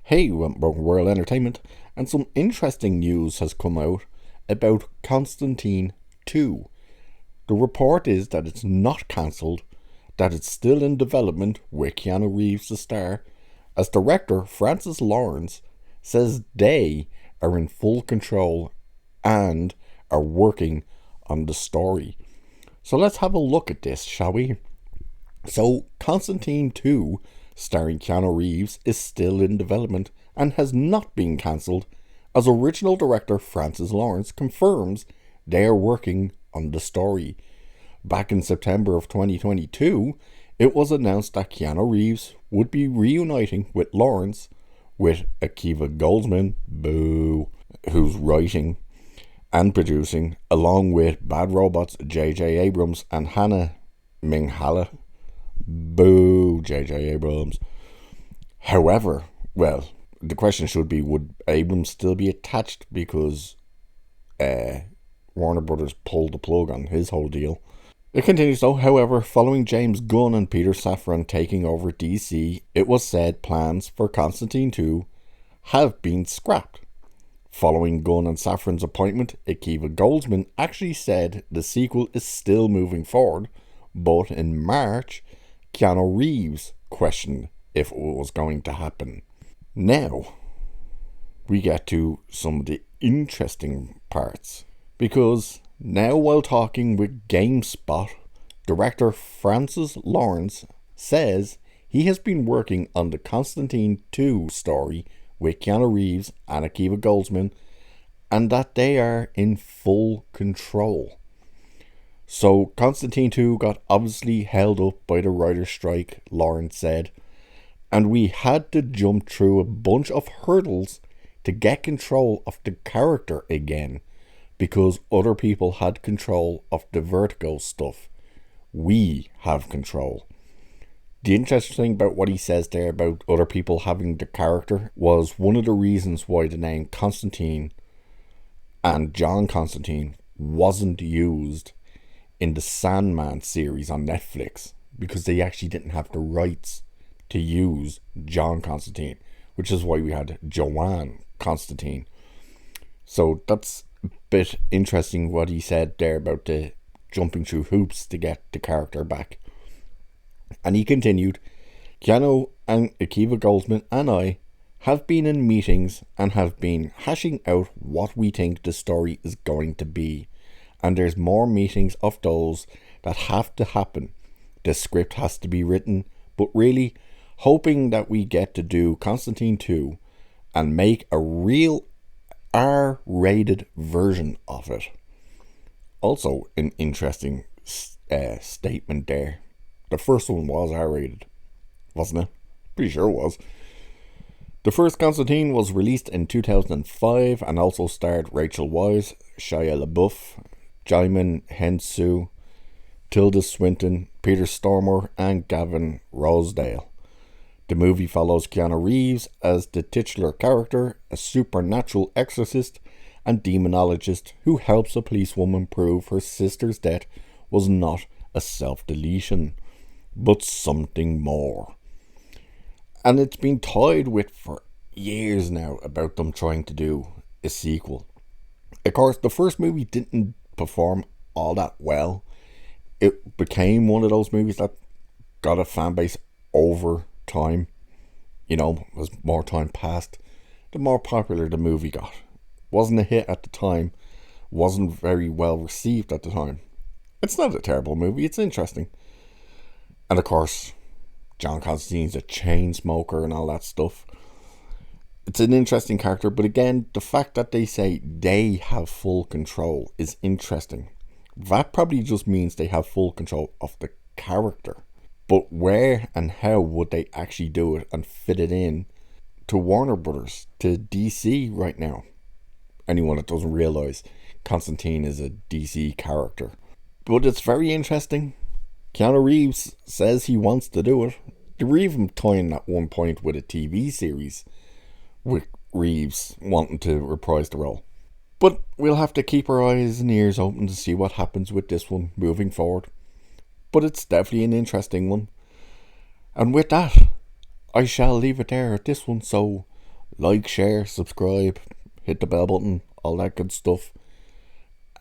Hey, World Entertainment, and some interesting news has come out about Constantine 2. The report is that it's not cancelled, that it's still in development with Keanu Reeves the star, as director Francis Lawrence says they are in full control and are working on the story. So let's have a look at this, shall we? So, Constantine 2, starring Keanu Reeves, is still in development and has not been cancelled, as original director Francis Lawrence confirms they are working on the story. Back in September of 2022, it was announced that Keanu Reeves would be reuniting with Lawrence, with Akiva Goldsman, boo, who's writing and producing, along with Bad Robot's J.J. Abrams and Hannah Minghala. Boo, J.J. Abrams. However, well, the question should be, would Abrams still be attached because Warner Brothers pulled the plug on his whole deal? It continues though. However, following James Gunn and Peter Safran taking over DC, it was said plans for Constantine 2 have been scrapped. Following Gunn and Safran's appointment, Akiva Goldsman actually said the sequel is still moving forward, but in March, Keanu Reeves questioned if it was going to happen. Now, we get to some of the interesting parts, because now while talking with GameSpot, director Francis Lawrence says he has been working on the Constantine 2 story with Keanu Reeves and Akiva Goldsman, and that they are in full control. So Constantine 2 got obviously held up by the writer's strike, Lawrence said, and we had to jump through a bunch of hurdles to get control of the character again, because other people had control of the Vertigo stuff. We have control. The interesting thing about what he says there about other people having the character was one of the reasons why the name Constantine and John Constantine wasn't used in the Sandman series on Netflix, because they actually didn't have the rights to use John Constantine, which is why we had Joanne Constantine. So that's a bit interesting what he said there about the jumping through hoops to get the character back. And he continued, Keanu and Akiva Goldsman and I have been in meetings and have been hashing out what we think the story is going to be. And there's more meetings of those that have to happen. The script has to be written, but really hoping that we get to do Constantine 2 and make a real R-rated version of it. Also, an interesting statement there. The first one was R-rated, wasn't it? Pretty sure it was. The first Constantine was released in 2005 and also starred Rachel Weisz, Shia LaBeouf, Jaimin Hensu, Tilda Swinton, Peter Stormare and Gavin Rossdale. The movie follows Keanu Reeves as the titular character, a supernatural exorcist and demonologist who helps a policewoman prove her sister's death was not a self-deletion, but something more. And it's been toyed with for years now about them trying to do a sequel. Of course, the first movie didn't perform all that well. It became one of those movies that got a fan base over time. You know, as more time passed, the more popular the movie got. Wasn't a hit at the time, wasn't very well received at the time. It's not a terrible movie, it's interesting. And of course, John Constantine's a chain smoker and all that stuff. It's an interesting character, but again, the fact that they say they have full control is interesting. That probably just means they have full control of the character. But where and how would they actually do it and fit it in to Warner Brothers, to DC right now? Anyone that doesn't realise Constantine is a DC character. But it's very interesting. Keanu Reeves says he wants to do it. They were even toying at one point with a TV series with Reeves wanting to reprise the role. But we'll have to keep our eyes and ears open to see what happens with this one moving forward. But it's definitely an interesting one. And with that, I shall leave it there at this one. So Like, share, subscribe, hit the bell button, all that good stuff.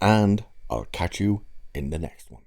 And I'll catch you in the next one.